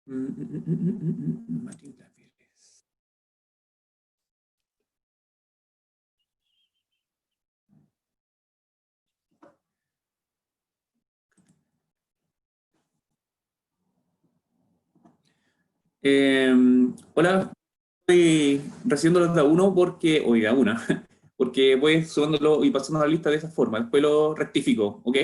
Matilda Pérez. Hola, estoy recibiendo los de a uno porque, oiga, una, porque voy subiéndolo y pasando la lista de esa forma. Después lo rectifico, ¿ok?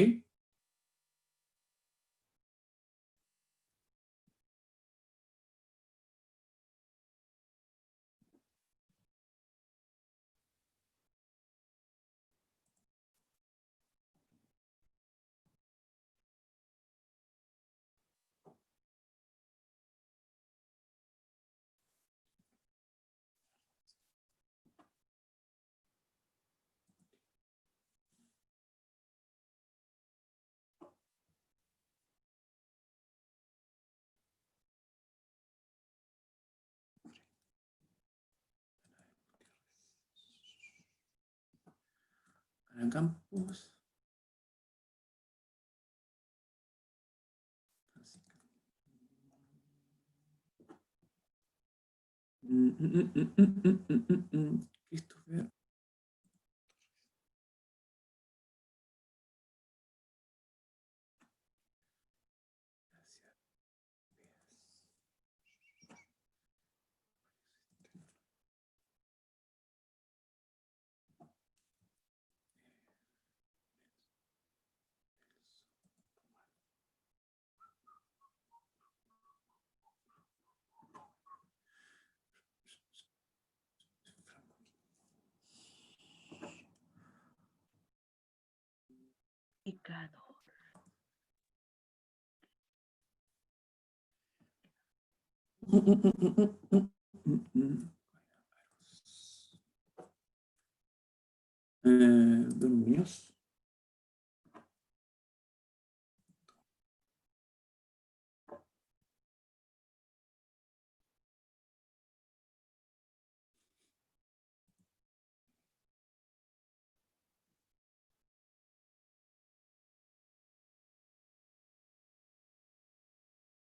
Ana Campos. Christopher. Picado. Don Muñoz.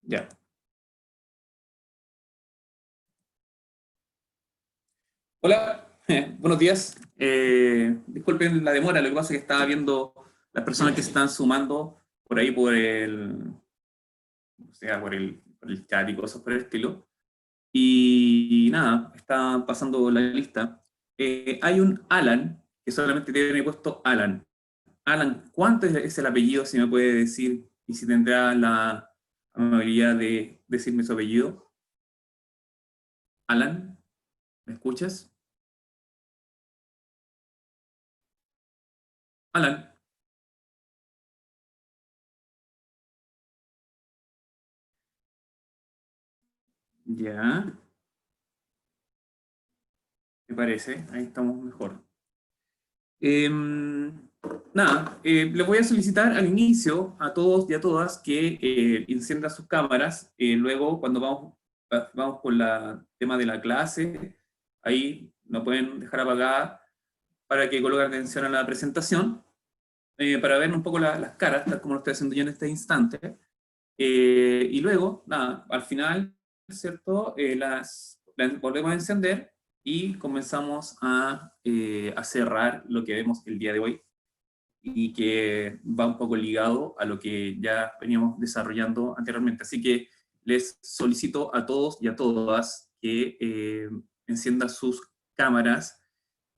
Ya. Hola, buenos días. Disculpen la demora, lo que pasa es que estaba viendo las personas que se están sumando por ahí por el, o sea, por el chat y cosas por el estilo. Y nada, está pasando la lista. Hay un Alan, que solamente tiene puesto Alan. Alan, ¿cuánto es el apellido? Si me puede decir, y si tendrá la amabilidad de decirme su apellido. Alan, ¿me escuchas? Alan, ya, me parece, ahí estamos mejor. Nada, les voy a solicitar al inicio a todos y a todas que enciendan sus cámaras. Luego, cuando vamos con el tema de la clase, ahí no pueden dejar apagada para que coloquen atención a la presentación, para ver un poco las caras, tal como lo estoy haciendo yo en este instante. Y luego, nada, al final, ¿cierto? Las volvemos a encender y comenzamos a cerrar lo que vemos el día de hoy y que va un poco ligado a lo que ya veníamos desarrollando anteriormente. Así que les solicito a todos y a todas que enciendan sus cámaras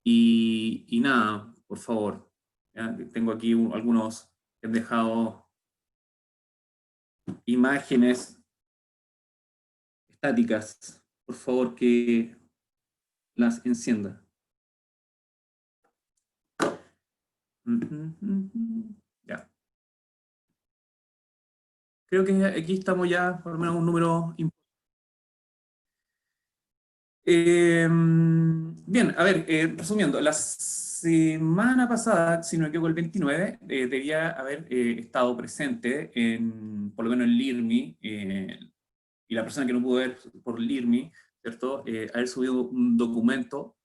y nada, por favor. ¿Ya? Tengo aquí algunos que han dejado imágenes estáticas, por favor que las encienda. Ya. Creo que aquí estamos ya por lo menos un número importante. Bien, a ver, resumiendo, la semana pasada, si no me equivoco, el 29, debía haber estado presente en, por lo menos en LIRMI, y la persona que no pudo ver por LIRMI, ¿cierto? Haber subido un documento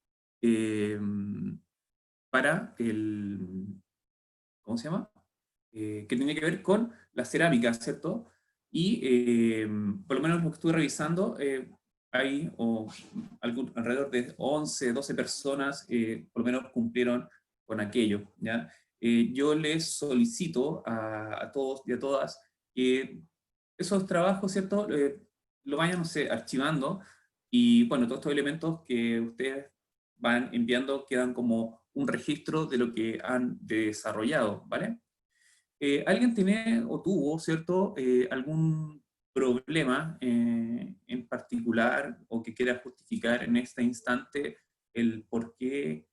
eh, para el, ¿cómo se llama? Que tenía que ver con la cerámica, ¿cierto? y por lo menos lo que estuve revisando, hay alrededor de 11, 12 personas, por lo menos cumplieron con aquello, ¿ya? Yo les solicito a todos y a todas que esos trabajos, ¿cierto? Lo vayan, no sé, archivando, y bueno, todos estos elementos que ustedes van enviando quedan como un registro de lo que han desarrollado, ¿vale? ¿Alguien tiene o tuvo, ¿cierto?, algún problema en particular o que quiera justificar en este instante el por qué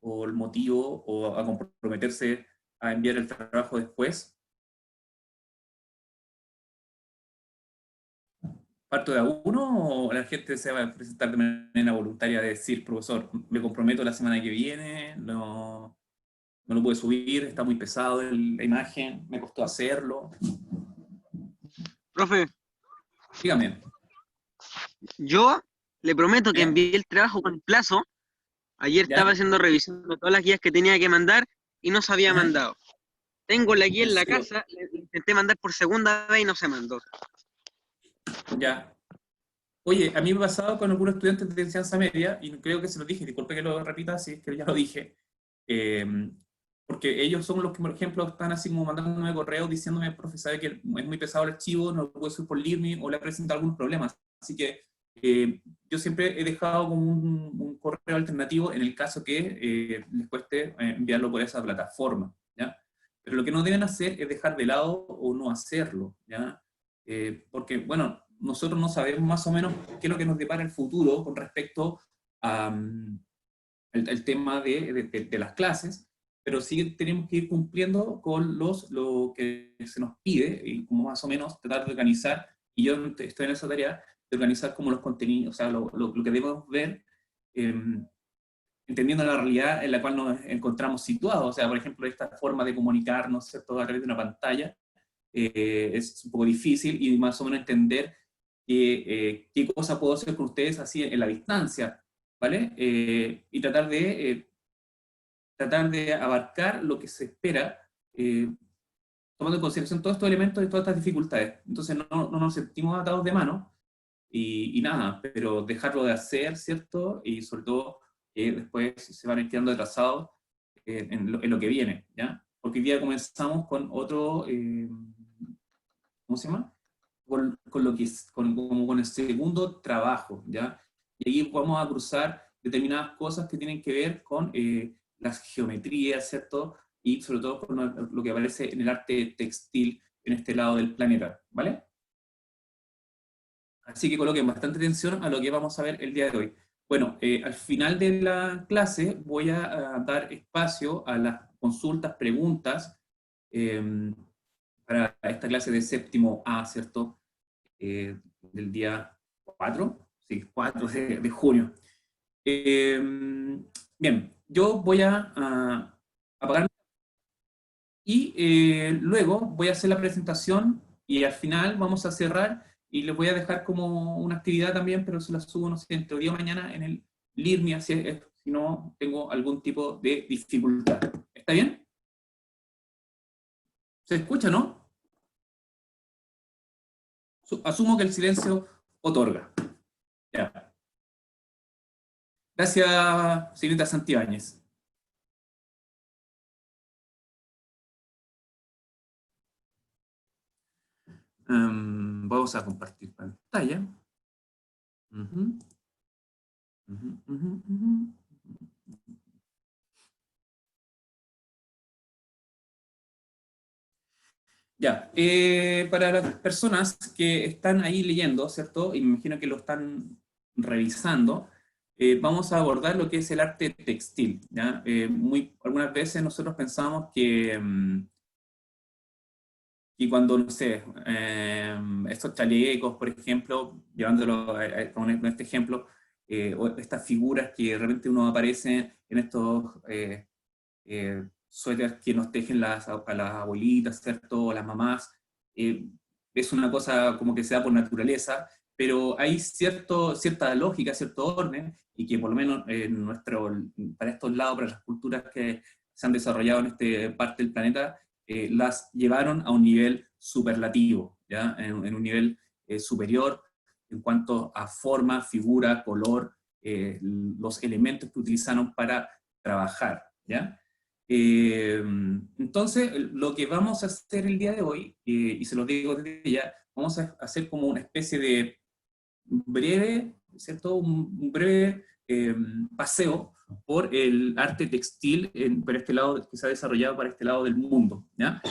o el motivo o a comprometerse a enviar el trabajo después? ¿Parto de a uno o la gente se va a presentar de manera voluntaria de decir, profesor, me comprometo la semana que viene, no, no lo puedo subir, está muy pesado la imagen, me costó hacerlo? Profe, Dígame. yo le prometo que ¿Ya? envié el trabajo con plazo. Ayer estaba ¿Ya? haciendo revisión de todas las guías que tenía que mandar y no se había ¿Ya? mandado. Tengo la guía ¿En en la serio? casa, le intenté mandar por segunda vez y no se mandó. Ya. Oye, a mí me ha pasado con algunos estudiantes de enseñanza media, y creo que se lo dije, disculpe que lo repita, sí, es que ya lo dije, eh, porque ellos son los que, por ejemplo, están así como mandándome correos diciéndome, profe, sabe que es muy pesado el archivo, no lo puedo subir por LIRMI, o le presenta algunos problemas. Así que yo siempre he dejado como un correo alternativo en el caso que les cueste enviarlo por esa plataforma, ¿ya? Pero lo que no deben hacer es dejar de lado o no hacerlo, ¿ya? Porque, bueno, nosotros no sabemos más o menos qué es lo que nos depara el futuro con respecto a, el tema de las clases, pero sí tenemos que ir cumpliendo con lo que se nos pide y como más o menos tratar de organizar, y yo estoy en esa tarea de organizar como los contenidos, o sea, lo que debemos ver, eh, entendiendo la realidad en la cual nos encontramos situados. O sea, por ejemplo, esta forma de comunicarnos, ¿cierto?, a través de una pantalla, es un poco difícil, y más o menos entender qué cosa puedo hacer con ustedes así en la distancia, ¿vale? Y tratar de abarcar lo que se espera, tomando en consideración todos estos elementos y todas estas dificultades. Entonces no nos sentimos atados de mano y nada, pero dejarlo de hacer, ¿cierto? Y sobre todo después se van quedando atrasados en lo que viene, ¿ya? Porque hoy día comenzamos con otro, ¿cómo se llama? Con lo que es, como con el segundo trabajo, ¿ya? Y ahí vamos a cruzar determinadas cosas que tienen que ver con las geometrías, ¿cierto? Y sobre todo con lo que aparece en el arte textil en este lado del planeta, ¿vale? Así que coloquen bastante atención a lo que vamos a ver el día de hoy. Bueno, al final de la clase voy a dar espacio a las consultas, preguntas, eh, para esta clase de séptimo A, ¿cierto? Del día 4, sí, 4 de junio. Eh, Bien, yo voy a apagar y luego voy a hacer la presentación, y al final vamos a cerrar y les voy a dejar como una actividad también, pero se la subo, no sé, entre hoy día o mañana en el LIRMI, así si no tengo algún tipo de dificultad. ¿Está bien? ¿Se escucha, no? Asumo que el silencio otorga. Ya. Gracias, señorita Santibáñez. Vamos a compartir pantalla. Ujú, ujú, ujú, ujú. Ya, para las personas que están ahí leyendo, ¿cierto? Y me imagino que lo están revisando, vamos a abordar lo que es el arte textil, ¿ya? Algunas veces nosotros pensamos que cuando, no sé, estos chalecos, por ejemplo, llevándolo con este ejemplo, o estas figuras que de repente uno aparece en estos suéteres que nos tejen a las abuelitas, ¿cierto? O las mamás, eh, es una cosa como que se da por naturaleza, pero hay cierta lógica, cierto orden, y que por lo menos para estos lados, para las culturas que se han desarrollado en esta parte del planeta, las llevaron a un nivel superlativo, ¿ya? En un nivel superior en cuanto a forma, figura, color, los elementos que utilizaron para trabajar, ¿ya? Entonces, lo que vamos a hacer el día de hoy, y se lo digo desde ya, vamos a hacer como una especie de breve, ¿cierto? Un breve paseo por el arte textil por este lado, que se ha desarrollado para este lado del mundo, ¿ya?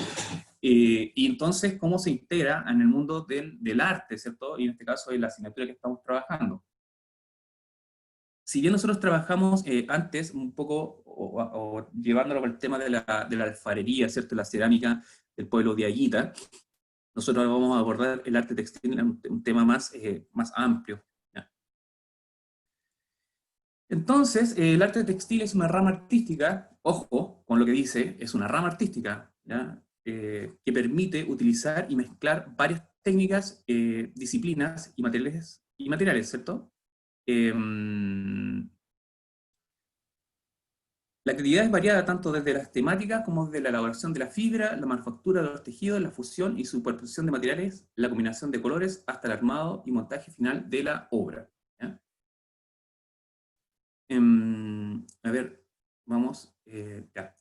Y entonces, ¿cómo se integra en el mundo del arte, ¿cierto? Y en este caso, en la asignatura que estamos trabajando. Si bien nosotros trabajamos antes un poco, o llevándolo por el tema de la alfarería, ¿cierto? La cerámica del pueblo de Ayita, nosotros vamos a abordar el arte textil en un tema más amplio, ¿ya? Entonces, el arte textil es una rama artística, ojo con lo que dice, es una rama artística, ¿ya? Que permite utilizar y mezclar varias técnicas, disciplinas y materiales, ¿cierto? La actividad es variada tanto desde las temáticas como desde la elaboración de la fibra, la manufactura de los tejidos, la fusión y superposición de materiales, la combinación de colores, hasta el armado y montaje final de la obra, ¿ya? A ver, vamos, ya.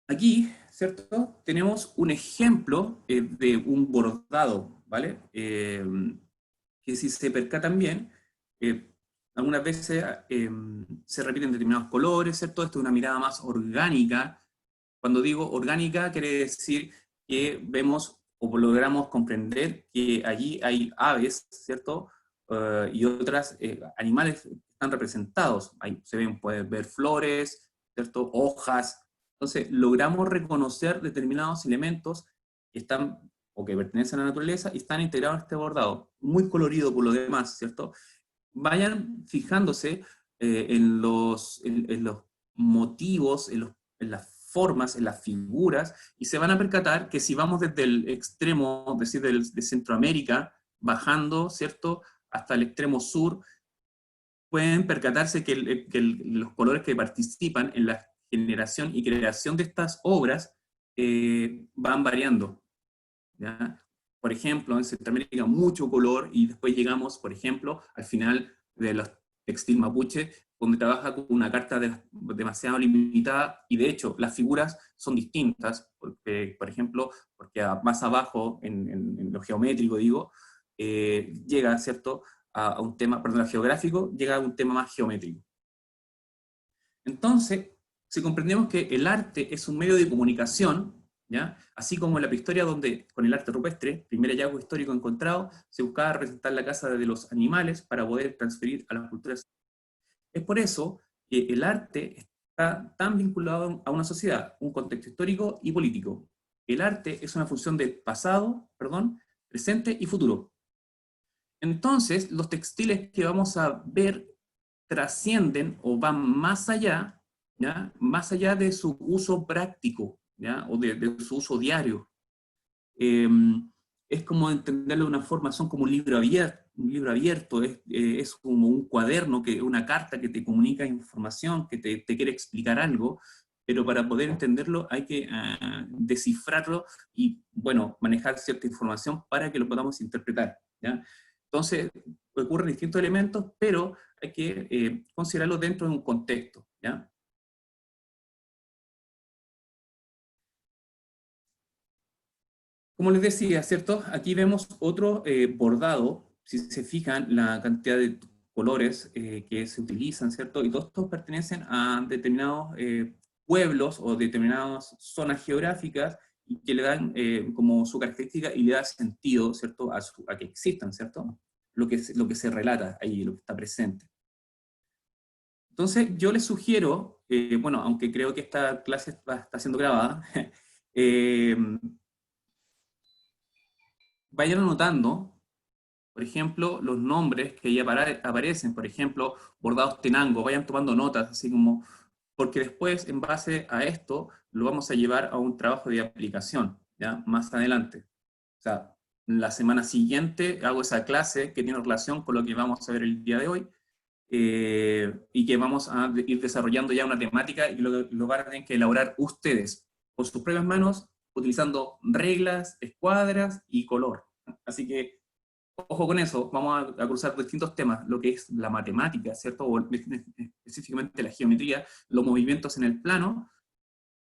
Aquí, ¿cierto? Tenemos un ejemplo de un bordado, ¿vale? Que si se percatan bien, eh, algunas veces se repiten determinados colores, ¿cierto? Esto es una mirada más orgánica. Cuando digo orgánica, quiere decir que vemos o logramos comprender que allí hay aves, ¿cierto? Y otras animales que están representados. Ahí se ven, pueden ver flores, ¿cierto? Hojas. Entonces, logramos reconocer determinados elementos que están o que pertenecen a la naturaleza y están integrados en este bordado. Muy colorido por lo demás, ¿cierto? Vayan fijándose en los motivos, en las formas, en las figuras, y se van a percatar que si vamos desde el extremo, es decir, de Centroamérica, bajando, ¿cierto?, hasta el extremo sur, pueden percatarse que, los colores que participan en la generación y creación de estas obras van variando, ¿ya? Por ejemplo, en Centroamérica mucho color, y después llegamos, por ejemplo, al final de los textil mapuche, donde trabaja con una carta demasiado limitada, y de hecho las figuras son distintas, porque, por ejemplo, porque más abajo, en lo geométrico, digo, llega, ¿cierto?, a un tema, perdón, a geográfico, llega a un tema más geométrico. Entonces, si comprendemos que el arte es un medio de comunicación, ¿ya? Así como en la prehistoria, donde con el arte rupestre, primer hallazgo histórico encontrado, se buscaba representar la caza de los animales para poder transferir a las culturas. Es por eso que el arte está tan vinculado a una sociedad, un contexto histórico y político. El arte es una función del pasado, perdón, presente y futuro. Entonces, los textiles que vamos a ver trascienden o van más allá, ¿ya? Más allá de su uso práctico, ¿ya? O de su uso diario. Eh, es como entenderlo de una forma, son como un libro abierto, es como un cuaderno, una carta que te comunica información, que te quiere explicar algo, pero para poder entenderlo hay que descifrarlo y, bueno, manejar cierta información para que lo podamos interpretar, ¿ya? Entonces, ocurren distintos elementos, pero hay que considerarlo dentro de un contexto, ¿ya? Como les decía, ¿cierto? Aquí vemos otro bordado, si se fijan, la cantidad de colores que se utilizan, ¿cierto? Y todos estos pertenecen a determinados pueblos o determinadas zonas geográficas y que le dan como su característica y le da sentido, ¿cierto? A que existan, ¿cierto? Lo que se relata ahí, lo que está presente. Entonces, yo les sugiero, bueno, aunque creo que esta clase está siendo grabada, eh, vayan anotando, por ejemplo, los nombres que ahí aparecen, por ejemplo, bordados tenango, vayan tomando notas, así como, porque después, en base a esto, lo vamos a llevar a un trabajo de aplicación, ¿ya? Más adelante. O sea, la semana siguiente hago esa clase que tiene relación con lo que vamos a ver el día de hoy, y que vamos a ir desarrollando ya una temática y lo van a tener que elaborar ustedes, con sus propias manos, utilizando reglas, escuadras y color. Así que, ojo con eso, vamos a cruzar distintos temas, lo que es la matemática, ¿cierto? O específicamente la geometría, los movimientos en el plano,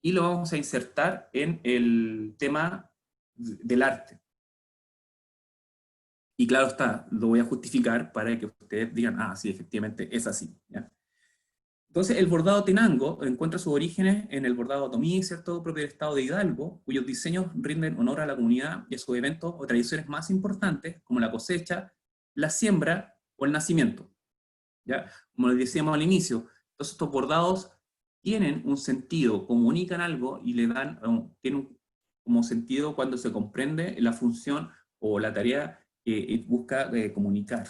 y lo vamos a insertar en el tema del arte. Y claro está, lo voy a justificar para que ustedes digan, ah, sí, efectivamente es así, ¿ya? Entonces, el bordado tenango encuentra sus orígenes en el bordado otomí, ¿cierto?, propio del estado de Hidalgo, cuyos diseños rinden honor a la comunidad y a sus eventos o tradiciones más importantes, como la cosecha, la siembra o el nacimiento, ¿ya? Como les decíamos al inicio, todos estos bordados tienen un sentido, comunican algo y le dan, tienen como sentido cuando se comprende la función o la tarea que busca comunicar.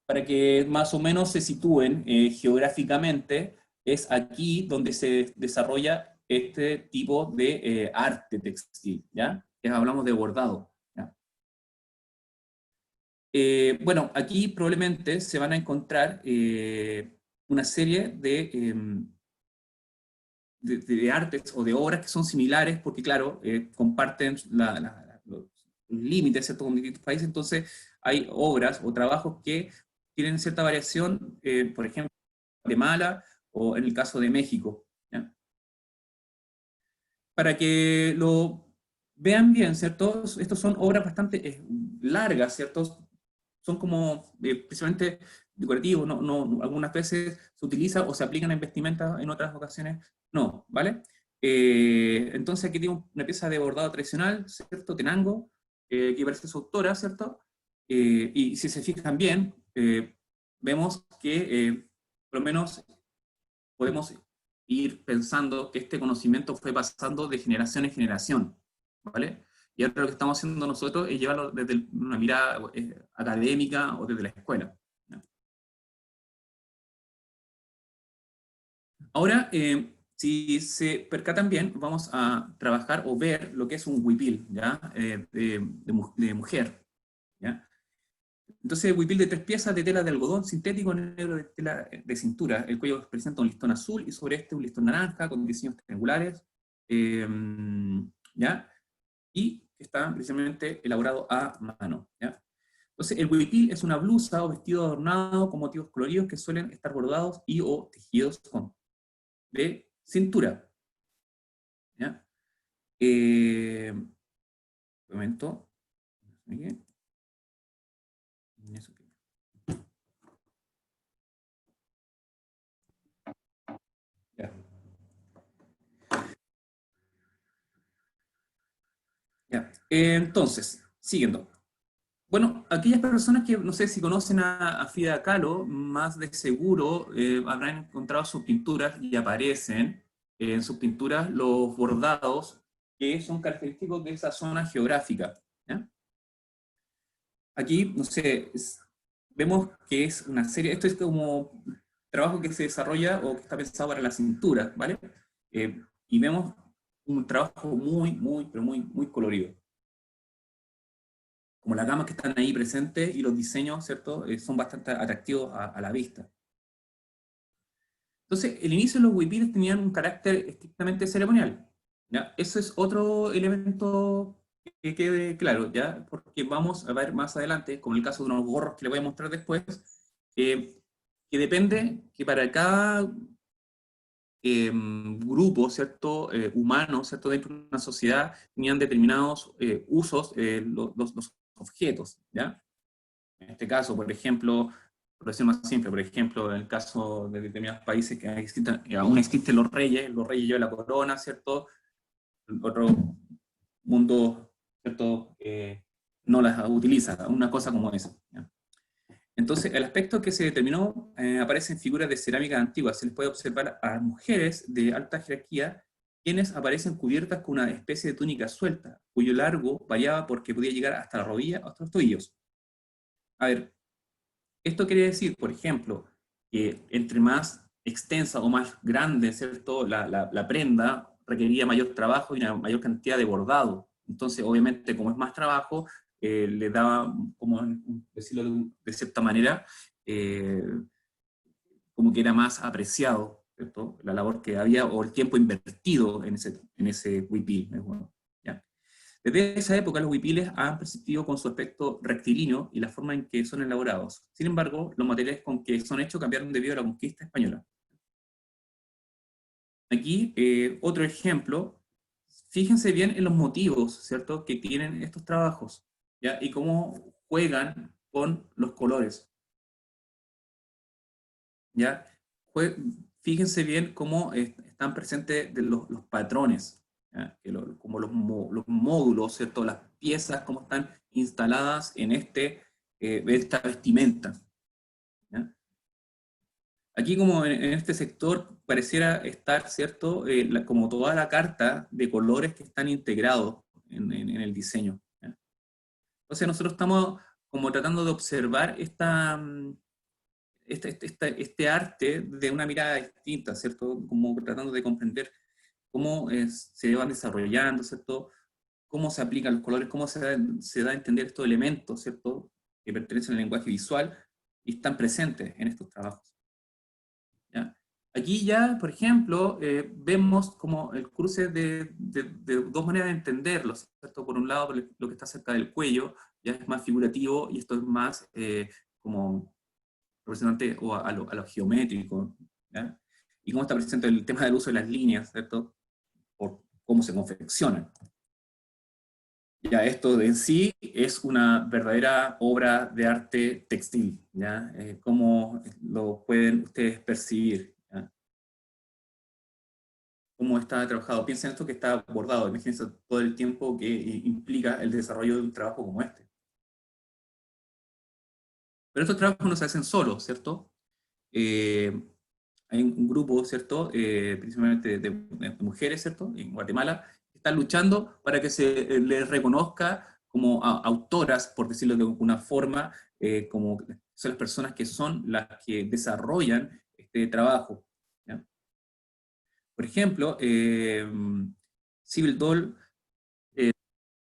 Para que más o menos se sitúen geográficamente, es aquí donde se desarrolla este tipo de arte textil, ¿ya? Ya hablamos de bordado, ¿ya? Bueno, aquí probablemente se van a encontrar una serie de artes o de obras que son similares, porque claro, comparten los límites, ¿cierto?, con distintos países, entonces hay obras o trabajos que tienen cierta variación, por ejemplo, en Guatemala o en el caso de México, ¿ya? Para que lo vean bien, ¿cierto? Estos son obras bastante largas, ¿cierto? Son como precisamente decorativos, algunas veces se utiliza o se aplican en vestimenta, en otras ocasiones no, ¿vale? Entonces aquí tengo una pieza de bordado tradicional, ¿cierto? Tenango, que parece su autora, ¿cierto? Y si se fijan bien, vemos que por lo menos podemos ir pensando que este conocimiento fue pasando de generación en generación, ¿vale? Y ahora lo que estamos haciendo nosotros es llevarlo desde una mirada académica o desde la escuela, ¿no? Ahora, si se percatan bien, vamos a trabajar o ver lo que es un huipil, ¿ya? De mujer, ¿ya? Entonces, huipil de 3 piezas de tela de algodón sintético negro de tela de cintura. El cuello presenta un listón azul y sobre este un listón naranja con diseños triangulares, eh, ¿ya? Y está precisamente elaborado a mano, ¿ya? Entonces, el huipil es una blusa o vestido adornado con motivos coloridos que suelen estar bordados y o tejidos con de cintura, ¿ya? Un momento. Ya. Ya. Entonces, siguiendo. Bueno, aquellas personas que no sé si conocen a Frida Kahlo, más de seguro habrán encontrado sus pinturas y aparecen en sus pinturas los bordados que son característicos de esa zona geográfica, ¿ya? Aquí, no sé, vemos que es una serie, esto es como trabajo que se desarrolla o que está pensado para la cintura, ¿vale? Y vemos un trabajo pero muy colorido. Como las gamas que están ahí presentes y los diseños, ¿cierto? Son bastante atractivos a la vista. Entonces, el inicio de los huipiles tenían un carácter estrictamente ceremonial, ¿ya? Eso es otro elemento que quede claro, ¿ya? Porque vamos a ver más adelante, como el caso de unos gorros que les voy a mostrar después, que depende, que para cada grupo, ¿cierto? Humano, ¿cierto? Dentro de una sociedad tenían determinados usos los objetos, ¿ya? En este caso, por ejemplo, por decirlo más simple, por ejemplo, en el caso de determinados países que aún existen los reyes llevan la corona, ¿cierto? El otro mundo, ¿cierto? No las utiliza, una cosa como esa, ¿ya? Entonces, el aspecto que se determinó aparece en figuras de cerámica antiguas. Se les puede observar a mujeres de alta jerarquía, quienes aparecen cubiertas con una especie de túnica suelta, cuyo largo variaba porque podía llegar hasta la rodilla o hasta los tobillos. A ver, esto quiere decir, por ejemplo, que entre más extensa o más grande, ¿cierto?, la prenda, requería mayor trabajo y una mayor cantidad de bordado. Entonces, obviamente, como es más trabajo, le daba, como decirlo de cierta manera, eh, como que era más apreciado, ¿cierto?, la labor que había o el tiempo invertido en ese huipil. Bueno. ¿ya? Desde esa época los huipiles han persistido con su aspecto rectilíneo y la forma en que son elaborados. Sin embargo, los materiales con que son hechos cambiaron debido a la conquista española. Aquí, otro ejemplo, fíjense bien en los motivos, ¿cierto?, que tienen estos trabajos, ¿ya? Y cómo juegan con los colores, ¿ya? Fíjense bien cómo están presentes los patrones, ¿ya? Como los módulos, ¿cierto?, las piezas, cómo están instaladas en esta vestimenta, ¿ya? Aquí como en este sector pareciera estar, ¿cierto?, como toda la carta de colores que están integrados en el diseño, ¿ya? Entonces nosotros estamos como tratando de observar este arte de una mirada distinta, ¿cierto? Como tratando de comprender cómo se van desarrollando, ¿cierto? Cómo se aplican los colores, cómo se da a entender estos elementos, ¿cierto?, que pertenecen al lenguaje visual y están presentes en estos trabajos, ¿ya? Aquí ya, por ejemplo, vemos como el cruce de dos maneras de entenderlo, ¿cierto? Por un lado, lo que está cerca del cuello ya es más figurativo y esto es más como representante o a lo geométrico, ¿ya? Y cómo está presente el tema del uso de las líneas, ¿cierto? Por cómo se confeccionan. Ya, esto en sí es una verdadera obra de arte textil, ¿ya? ¿Cómo lo pueden ustedes percibir? ¿Ya? ¿Cómo está trabajado? Piensen esto que está bordado, imagínense todo el tiempo que implica el desarrollo de un trabajo como este. Pero estos trabajos no se hacen solos, ¿cierto? Eh, Hay un grupo, ¿cierto?, principalmente de mujeres, ¿cierto?, en Guatemala, que están luchando para que se les reconozca como autoras, por decirlo de alguna forma, como son las personas que son las que desarrollan este trabajo, ¿ya? Por ejemplo, Sybil Doll,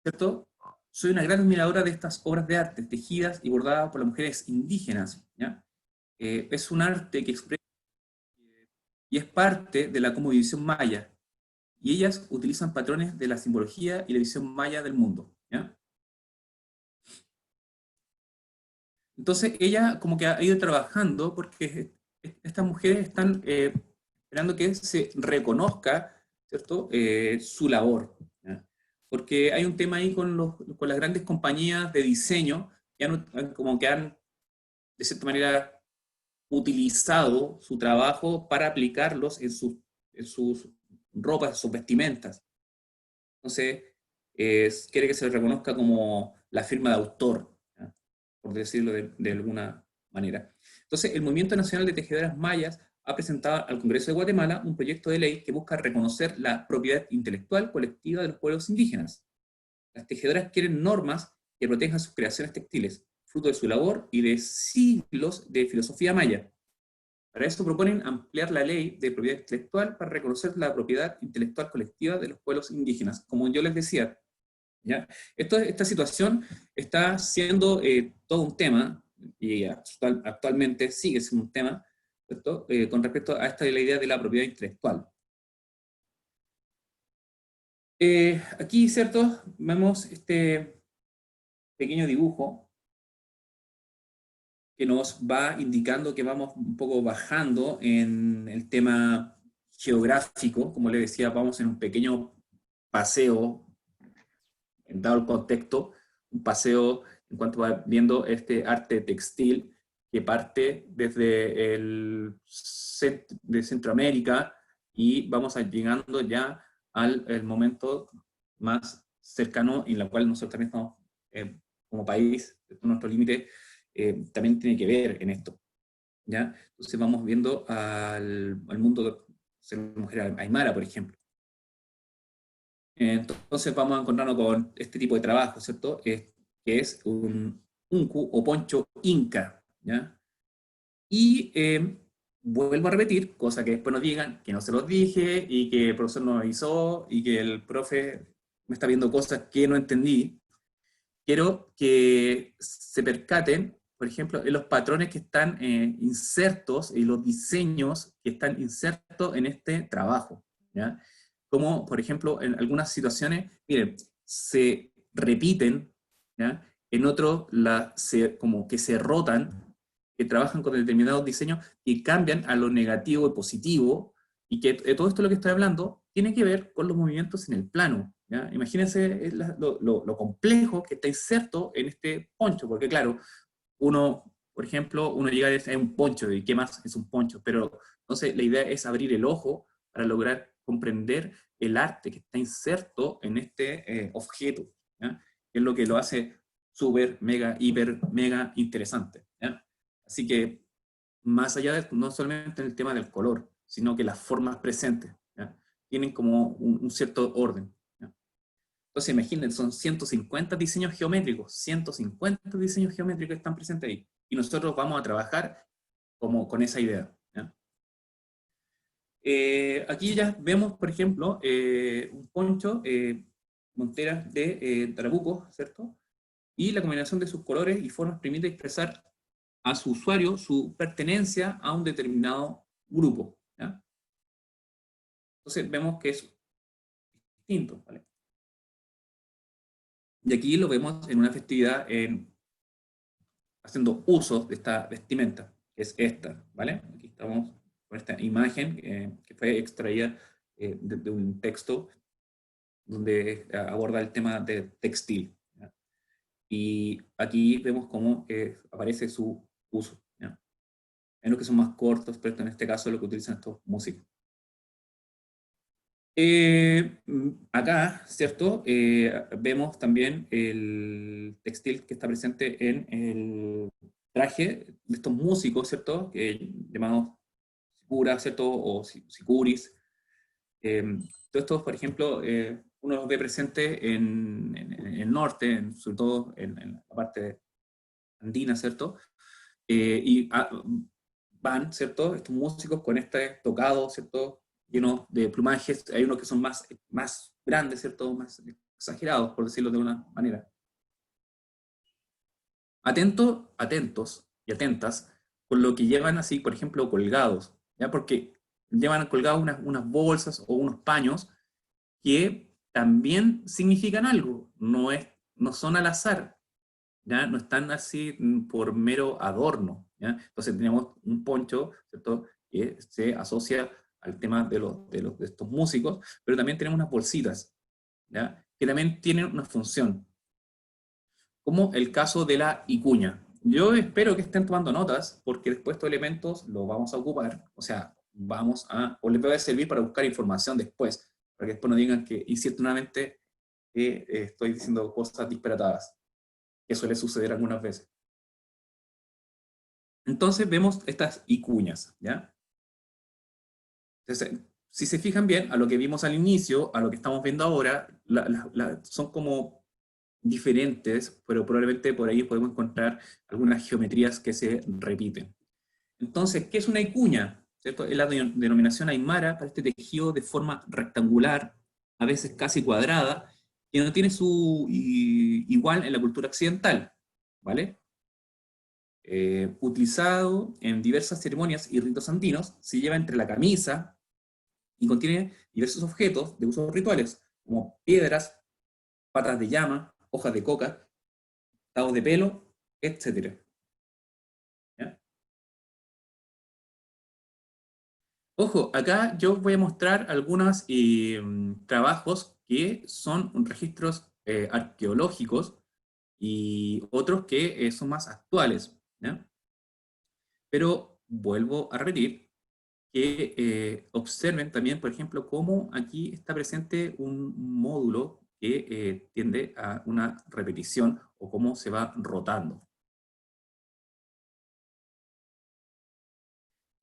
¿cierto? Soy una gran admiradora de estas obras de arte, tejidas y bordadas por las mujeres indígenas, ¿ya? Es un arte que expresa y es parte de la cosmovisión maya, y ellas utilizan patrones de la simbología y la visión maya del mundo, ¿ya? Entonces ella como que ha ido trabajando porque estas mujeres están esperando que se reconozca, ¿cierto?, su labor, ¿ya? Porque hay un tema ahí con las grandes compañías de diseño que como que han, de cierta manera, utilizado su trabajo para aplicarlos en sus ropas, en sus vestimentas. Entonces, quiere que se le reconozca como la firma de autor, ¿ya?, por decirlo de alguna manera. Entonces, el Movimiento Nacional de Tejedoras Mayas ha presentado al Congreso de Guatemala un proyecto de ley que busca reconocer la propiedad intelectual colectiva de los pueblos indígenas. Las tejedoras quieren normas que protejan sus creaciones textiles, fruto de su labor y de siglos de filosofía maya. Para eso proponen ampliar la ley de propiedad intelectual para reconocer la propiedad intelectual colectiva de los pueblos indígenas. Como yo les decía, ¿ya? Esta situación está siendo todo un tema, y actualmente sigue siendo un tema, ¿cierto?, con respecto a la idea de la propiedad intelectual. Aquí, ¿cierto?, vemos este pequeño dibujo que nos va indicando que vamos un poco bajando en el tema geográfico. Como le decía, vamos en un pequeño paseo, dado el contexto, un paseo en cuanto va viendo este arte textil que parte desde de Centroamérica y vamos llegando ya al el momento más cercano en el cual nosotros también estamos como país, nuestro límite también tiene que ver en esto, ¿ya? Entonces vamos viendo al mundo de ser mujer aymara, por ejemplo. Entonces vamos a encontrarnos con este tipo de trabajo, ¿cierto? Que es un uncu o poncho inca, ¿ya? Y vuelvo a repetir, cosa que después nos digan que no se los dije y que el profesor nos avisó y que el profe me está viendo cosas que no entendí. Quiero que se percaten, por ejemplo, en los patrones que están insertos y los diseños que están insertos en este trabajo, ¿ya? como, por ejemplo, en algunas situaciones, miren, se repiten, ¿ya? En otros como que se rotan, que trabajan con determinados diseños y cambian a lo negativo y positivo, y que todo esto de lo que estoy hablando tiene que ver con los movimientos en el plano. ¿Ya? Imagínense lo complejo que está inserto en este poncho, porque claro, uno, por ejemplo, uno llega a decir, es un poncho, ¿y qué más es un poncho? Pero entonces la idea es abrir el ojo para lograr comprender el arte que está inserto en este objeto, ¿ya? Que es lo que lo hace súper, mega, hiper, mega interesante, ¿ya? Así que, más allá de, no solamente en el tema del color, sino que las formas presentes, ¿ya? Tienen como un cierto orden, ¿ya? Entonces imaginen, son 150 diseños geométricos, 150 diseños geométricos están presentes ahí. Y nosotros vamos a trabajar como con esa idea, ¿ya? Aquí ya vemos, por ejemplo, un poncho, monteras de Trabuco, ¿cierto? Y la combinación de sus colores y formas permite expresar a su usuario su pertenencia a un determinado grupo, ¿ya? Entonces vemos que es distinto, ¿vale? Y aquí lo vemos en una festividad haciendo uso de esta vestimenta, que es esta, ¿vale? Aquí estamos con esta imagen que fue extraída de un texto donde aborda el tema de textil, ¿ya? Y aquí vemos cómo aparece su uso, ¿ya? En los que son más cortos, pero en este caso es lo que utilizan estos músicos. Acá, ¿cierto? Vemos también el textil que está presente en el traje de estos músicos, ¿cierto? Llamados sicura, ¿cierto? O sicuris. Todos estos, por ejemplo, uno los ve presente en el norte, sobre todo en la parte andina, ¿cierto? Y van, ¿cierto? Estos músicos con este tocado, ¿cierto? Llenos de plumajes. Hay unos que son más grandes, ¿cierto? Más exagerados, por decirlo de una manera. Atentos y atentas con lo que llevan así, por ejemplo, colgados, ¿ya? Porque llevan colgados unas bolsas o unos paños que también significan algo, no son al azar, ¿ya? No están así por mero adorno, ¿ya? Entonces tenemos un poncho, ¿cierto? Que se asocia al tema de estos músicos, pero también tenemos unas bolsitas, ¿ya? Que también tienen una función, como el caso de la icuña. Yo espero que estén tomando notas, porque después estos elementos los vamos a ocupar, o sea, o les va a servir para buscar información después, para que después no digan que insistentemente estoy diciendo cosas disparatadas, que suele suceder algunas veces. Entonces vemos estas icuñas, ¿ya? Entonces, si se fijan bien, a lo que vimos al inicio, a lo que estamos viendo ahora, son como diferentes, pero probablemente por ahí podemos encontrar algunas geometrías que se repiten. Entonces, ¿qué es una icuña? ¿Cierto? Es la denominación aymara para este tejido de forma rectangular, a veces casi cuadrada, que no tiene su igual en la cultura occidental, ¿vale? Utilizado en diversas ceremonias y ritos andinos, se lleva entre la camisa y contiene diversos objetos de usos rituales, como piedras, patas de llama, hojas de coca, dados de pelo, etc. ¿Ya? Ojo, acá yo voy a mostrar algunos trabajos que son registros arqueológicos y otros que son más actuales, ¿ya? Pero vuelvo a repetir que observen también, por ejemplo, cómo aquí está presente un módulo que tiende a una repetición o cómo se va rotando.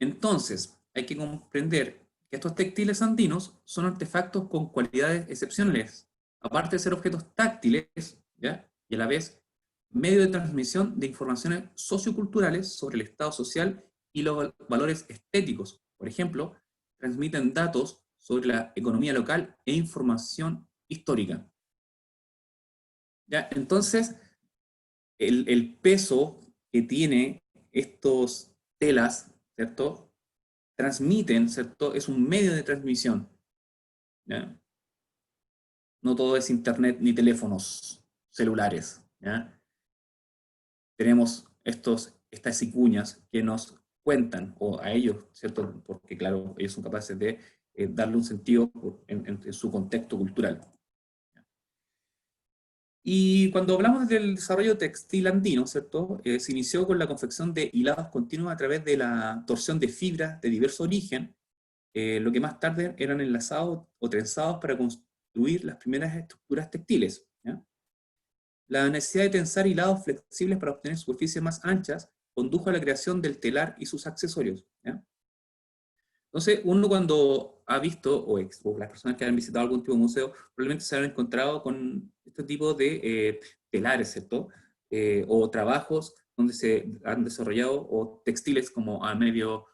Entonces, hay que comprender que estos textiles andinos son artefactos con cualidades excepcionales, aparte de ser objetos táctiles, ¿ya? Y a la vez medio de transmisión de informaciones socioculturales sobre el estado social y los valores estéticos. Por ejemplo, transmiten datos sobre la economía local e información histórica, ¿ya? Entonces, el peso que tiene estos telas, ¿cierto? Transmiten, ¿cierto? Es un medio de transmisión, ¿ya? No todo es internet ni teléfonos celulares, ¿ya? Tenemos estas icuñas que nos cuentan, o a ellos, ¿cierto? Porque claro, ellos son capaces de darle un sentido en su contexto cultural. Y cuando hablamos del desarrollo textil andino, ¿cierto? Se inició con la confección de hilados continuos a través de la torsión de fibras de diverso origen, lo que más tarde eran enlazados o trenzados para construir las primeras estructuras textiles, ¿ya? La necesidad de tensar hilados flexibles para obtener superficies más anchas condujo a la creación del telar y sus accesorios, ¿ya? Entonces, uno cuando ha visto, o las personas que han visitado algún tipo de museo, probablemente se han encontrado con este tipo de telares, ¿cierto? O trabajos donde se han desarrollado, o textiles como a medio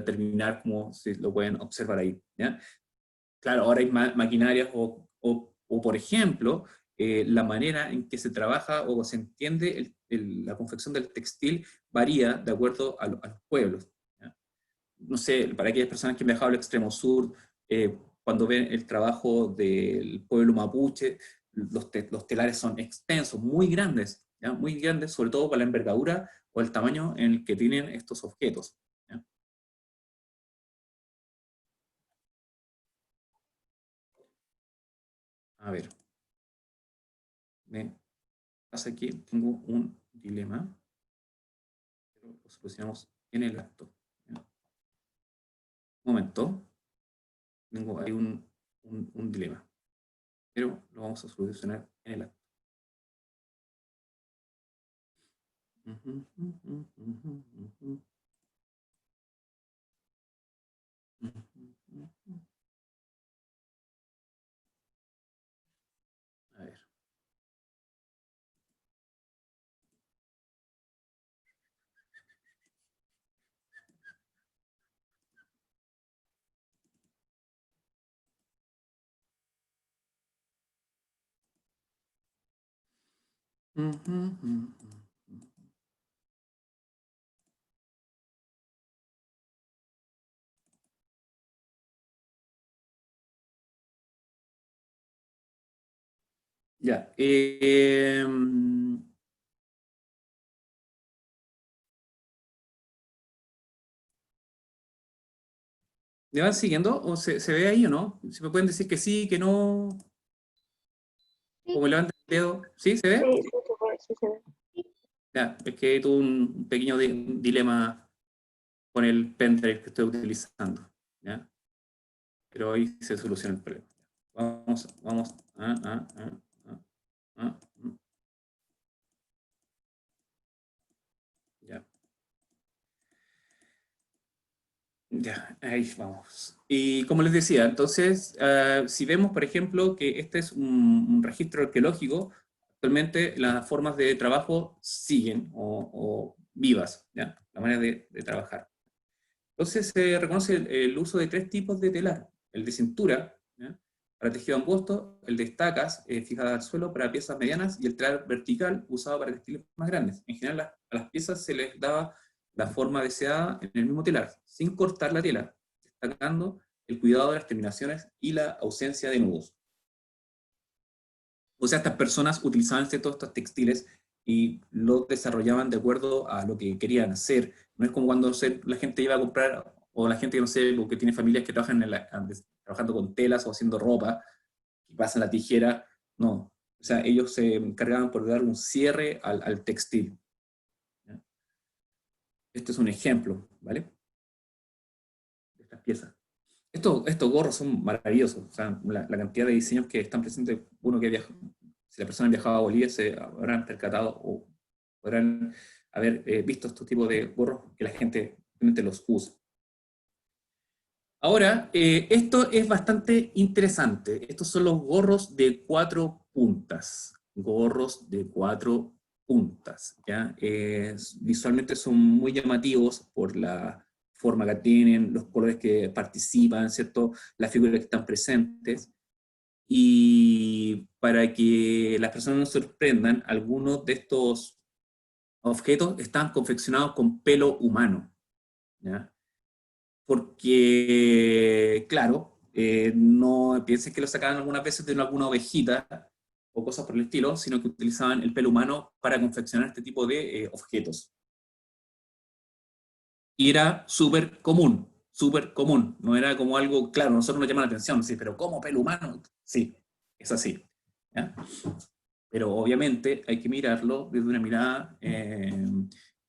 terminar, como si lo pueden observar ahí, ¿ya? Claro, ahora hay maquinarias o, por ejemplo, la manera en que se trabaja o se entiende la confección del textil varía de acuerdo a los pueblos, ¿ya? No sé, para aquellas personas que han viajado al extremo sur, cuando ven el trabajo del pueblo mapuche, los telares son extensos, muy grandes, ¿ya? Muy grandes, sobre todo para la envergadura o el tamaño en el que tienen estos objetos, ¿ya? A ver, me pasa que tengo un dilema, pero lo solucionamos en el acto, ¿ya? Un momento, tengo ahí un dilema, pero lo vamos a solucionar en el acto. A ver. Ya. ¿Me van siguiendo? ¿O se ve ahí o no? Si me pueden decir que sí, que no, o Sí, me levantan el dedo. ¿Sí? ¿Se ve? sí, sí se ve, sí se ve. Ya, es que tuve un pequeño dilema con el pendrive que estoy utilizando, ¿ya? Pero hoy se soluciona el problema. Vamos. Ya. Ya, ahí vamos. Y como les decía, entonces, si vemos, por ejemplo, que este es un registro arqueológico, actualmente las formas de trabajo siguen o vivas, ¿ya? La manera de trabajar. Entonces se reconoce el uso de tres tipos de telar: el de cintura, ¿ya? Para tejido angosto, el de estacas fijadas al suelo para piezas medianas, y el telar vertical usado para textiles más grandes. En general, a las piezas se les daba la forma deseada en el mismo telar, sin cortar la tela, destacando el cuidado de las terminaciones y la ausencia de nudos. O sea, estas personas utilizaban todos estos textiles y los desarrollaban de acuerdo a lo que querían hacer. No es como cuando la gente iba a comprar, o la gente que no sé, o que tiene familias que trabajan trabajando con telas o haciendo ropa, y pasan la tijera. No. O sea, ellos se encargaban por dar un cierre al textil, ¿ya? Este es un ejemplo, ¿vale? De estas piezas. Estos gorros son maravillosos. O sea, la cantidad de diseños que están presentes, uno que viaja, si la persona ha viajado a Bolivia, se habrán percatado o podrán haber visto estos tipos de gorros que la gente realmente los usa. Ahora, esto es bastante interesante. Estos son los gorros de 4 puntas. Gorros de 4 puntas, ¿ya? Visualmente son muy llamativos por la forma que tienen, los colores que participan, ¿cierto? Las figuras que están presentes. Y para que las personas no se sorprendan, algunos de estos objetos están confeccionados con pelo humano, ¿ya? Porque, claro, no piensen que lo sacaban algunas veces de alguna ovejita o cosas por el estilo, sino que utilizaban el pelo humano para confeccionar este tipo de objetos. Y era súper común, no era como algo, claro, a nosotros nos llama la atención, sí, pero ¿cómo pelo humano? Sí, es así. ¿Ya? Pero obviamente hay que mirarlo desde una mirada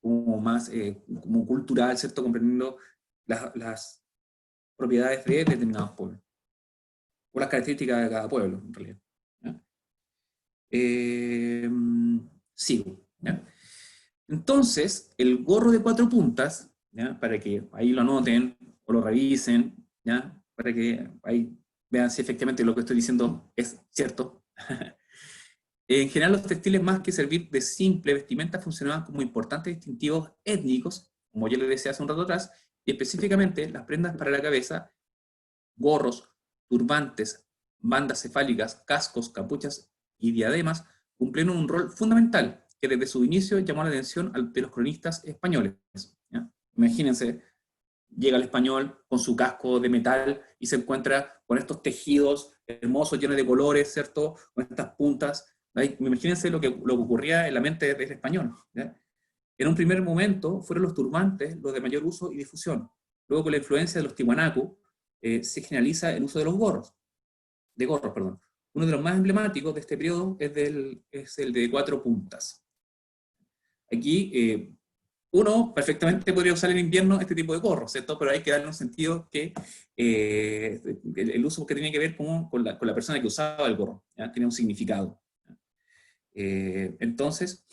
como más como cultural, ¿cierto? Comprendiendo las propiedades de determinados pueblos, o las características de cada pueblo, en realidad. ¿Ya? Sigo. ¿Ya? Entonces, el gorro de 4 puntas, ¿ya? Para que ahí lo anoten o lo revisen, ¿ya? Para que ahí vean si efectivamente lo que estoy diciendo es cierto. En general, los textiles, más que servir de simple vestimenta, funcionaban como importantes distintivos étnicos, como ya les decía hace un rato atrás, y específicamente las prendas para la cabeza, gorros, turbantes, bandas cefálicas, cascos, capuchas y diademas, cumplieron un rol fundamental que desde su inicio llamó la atención de los cronistas españoles. ¿Ya? Imagínense, llega el español con su casco de metal y se encuentra con estos tejidos hermosos, llenos de colores, ¿cierto? Con estas puntas. Imagínense lo que ocurría en la mente del español. ¿Ya? En un primer momento fueron los turbantes los de mayor uso y difusión. Luego, con la influencia de los tiwanaku, se generaliza el uso de gorros, perdón. Uno de los más emblemáticos de este periodo es el de 4 puntas. Aquí, uno perfectamente podría usar en invierno este tipo de gorros, ¿cierto? Pero hay que darle un sentido que el uso que tiene que ver con la persona que usaba el gorro, ¿ya? Tiene un significado. Entonces,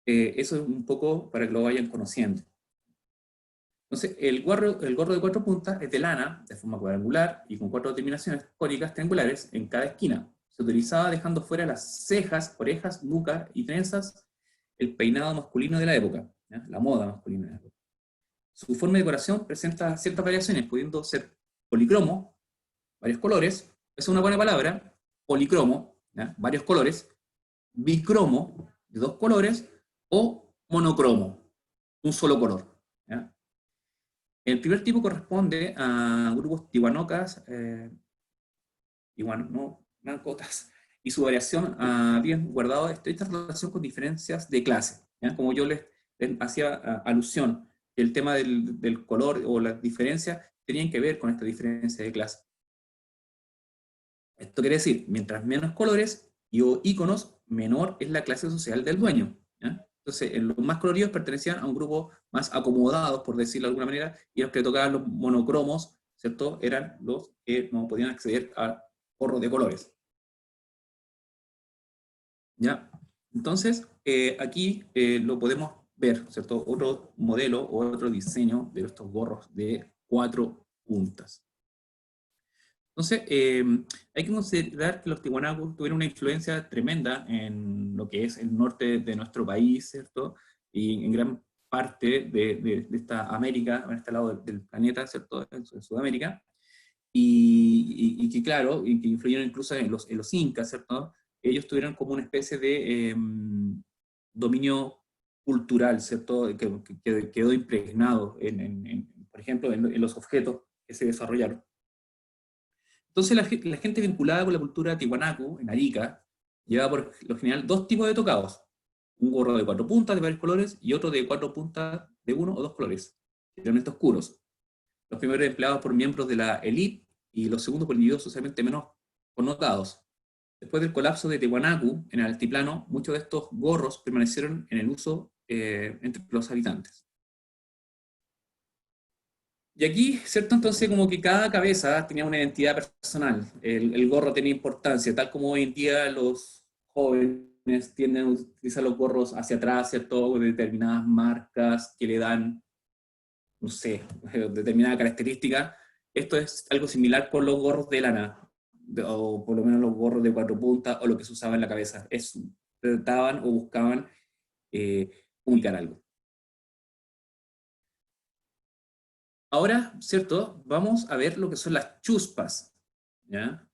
eso es un poco para que lo vayan conociendo. Entonces, el gorro de 4 puntas es de lana, de forma cuadrangular y con 4 terminaciones cónicas triangulares en cada esquina. Se utilizaba dejando fuera las cejas, orejas, nuca y trenzas, el peinado masculino de la época, ¿ya? La moda masculina de la época. Su forma de decoración presenta ciertas variaciones, pudiendo ser policromo, varios colores, es una buena palabra, policromo, ¿ya? Varios colores, bicromo, de 2 colores, o monocromo, un solo color. ¿Ya? El primer tipo corresponde a grupos tihuanocas, tihuanacotas, y su variación había guardado estrecha relación con diferencias de clase. ¿Ya? Como yo les hacía alusión, el tema del color o las diferencias tenían que ver con esta diferencia de clase. Esto quiere decir, mientras menos colores o iconos, menor es la clase social del dueño. ¿Ya? Entonces, los más coloridos pertenecían a un grupo más acomodados, por decirlo de alguna manera, y los que tocaban los monocromos, ¿cierto? Eran los que no podían acceder a gorros de colores. ¿Ya? Entonces, aquí lo podemos ver, ¿cierto? Otro modelo o otro diseño de estos gorros de 4 puntas. Entonces, hay que considerar que los tiwanaku tuvieron una influencia tremenda en lo que es el norte de nuestro país, ¿cierto? Y en gran parte de esta América, en este lado del planeta, ¿cierto? En Sudamérica. Y que, claro, y que influyeron incluso en los incas, ¿cierto? Ellos tuvieron como una especie de dominio cultural, ¿cierto? Que quedó impregnado, por ejemplo, en los objetos que se desarrollaron. Entonces la gente vinculada con la cultura tiwanaku, en Arica, llevaba por lo general 2 tipos de tocados. Un gorro de 4 puntas de varios colores y otro de 4 puntas de 1 o 2 colores, generalmente oscuros. Los primeros empleados por miembros de la élite y los segundos por individuos socialmente menos connotados. Después del colapso de Tiwanaku en el altiplano, muchos de estos gorros permanecieron en el uso entre los habitantes. Y aquí, ¿cierto? Entonces, como que cada cabeza tenía una identidad personal. El gorro tenía importancia, tal como hoy en día los jóvenes tienden a utilizar los gorros hacia atrás, ¿cierto? De determinadas marcas que le dan, no sé, determinada característica. Esto es algo similar con los gorros de lana, o por lo menos los gorros de 4 puntas, o lo que se usaba en la cabeza. Trataban o buscaban comunicar algo. Ahora, ¿cierto? Vamos a ver lo que son las chuspas. ¿Ya?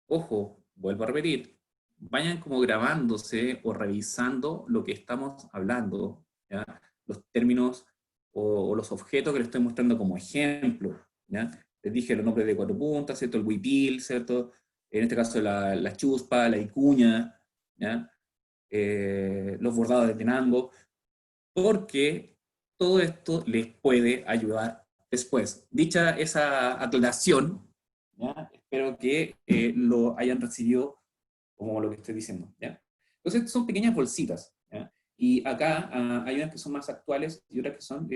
Ojo, vuelvo a repetir, vayan como grabándose o revisando lo que estamos hablando, ¿ya? Los términos o los objetos que les estoy mostrando como ejemplo, ¿ya? Les dije los nombres de cuatro puntas, ¿cierto? El huipil, ¿cierto? En este caso la chuspa, la vicuña, ¿ya? Los bordados de Tenango, porque todo esto les puede ayudar después. Dicha esa aclaración, ¿ya? Espero que lo hayan recibido como lo que estoy diciendo, ¿ya? Entonces son pequeñas bolsitas, ¿ya? Y acá hay unas que son más actuales y otras que son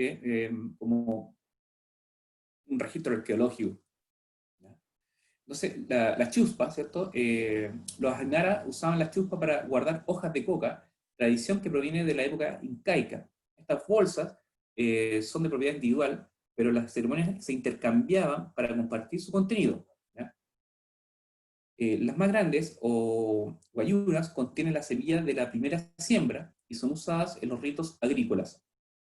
como un registro arqueológico, ¿ya? Entonces, la chuspa, ¿cierto? Los aymara usaban la chuspa para guardar hojas de coca, tradición que proviene de la época incaica. Estas bolsas son de propiedad individual, pero las ceremonias se intercambiaban para compartir su contenido, ¿ya? Las más grandes, o guayuras, contienen la semilla de la primera siembra y son usadas en los ritos agrícolas.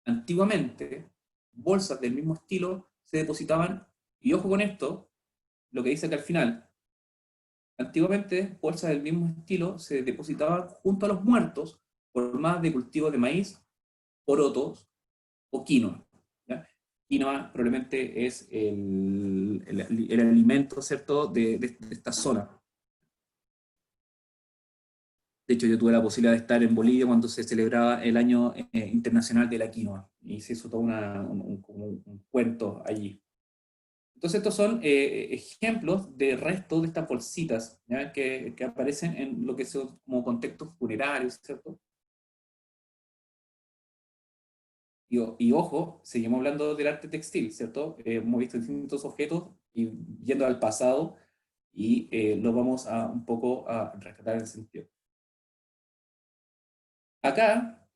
Antiguamente, bolsas del mismo estilo se depositaban, y ojo con esto, lo que dice acá al final, antiguamente bolsas del mismo estilo se depositaban junto a los muertos, formadas de cultivos de maíz, porotos o quinoa, ¿ya? Quinoa probablemente es el alimento, ¿cierto?, de esta zona. De hecho, yo tuve la posibilidad de estar en Bolivia cuando se celebraba el Año Internacional de la Quinoa, y se hizo todo un cuento allí. Entonces estos son ejemplos de resto de estas bolsitas, ¿ya? Que aparecen en lo que son como contextos funerarios, ¿cierto? Y ojo, seguimos hablando del arte textil, ¿cierto? Hemos visto distintos objetos y yendo al pasado, y lo vamos a un poco a rescatar en ese sentido. Acá,